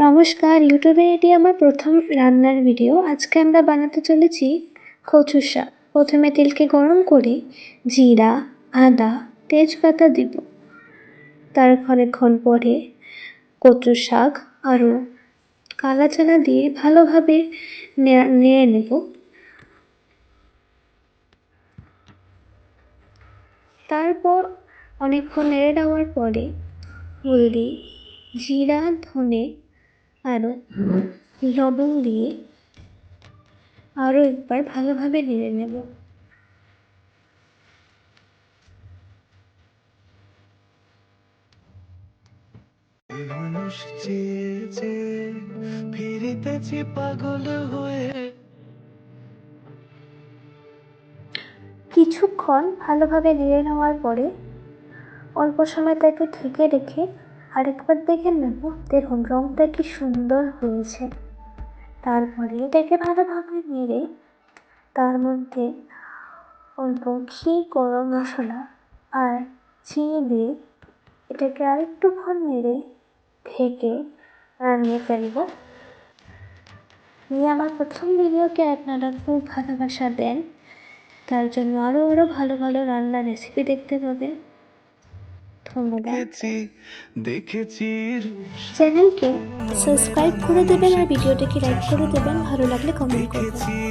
নমস্কার, ইউটিউবে এটি আমার প্রথম রান্নার ভিডিও। আজকে আমরা বানাতে চলেছি কচুর শাক। প্রথমে তেলকে গরম করে জিরা, আদা, তেজপাতা দিব। তার অনেকক্ষণ পরে কচুর শাক আরও কালা চালা দিয়ে ভালোভাবে নেড়ে নেব। তারপর অনেকক্ষণ নেড়ে নেওয়ার পরে হলদি, জিরা, ধনে আরও লবণ দিয়ে আরও একবার ভালোভাবে নেড়ে নেব। কিছুক্ষণ ভালোভাবে নেড়ে নেওয়ার পরে অল্প সময় তাকে ঢেকে রেখে আরেকবার দেখে নেব। দেখুন রঙটা কি সুন্দর হয়েছে। তারপরে এটাকে ভালোভাবে নেড়ে তার মধ্যে অল্প ঘি, গরম মশলা আর চিনি দিয়ে এটাকে আরেকটুক্ষণ নেড়ে ঢেকে নামিয়ে ফেলব। আমার প্রথম ভিডিওকে আপনারা খুব ভালোবাসা দেন, তার জন্য আরও ভালো ভালো রান্নার রেসিপি দেখতে পাবেন। ধন্যবাদ। চ্যানেলকে সাবস্ক্রাইব করে দেবেন আর ভিডিওটাকে লাইক করে দেবেন। ভালো লাগলে কমেন্ট করবেন।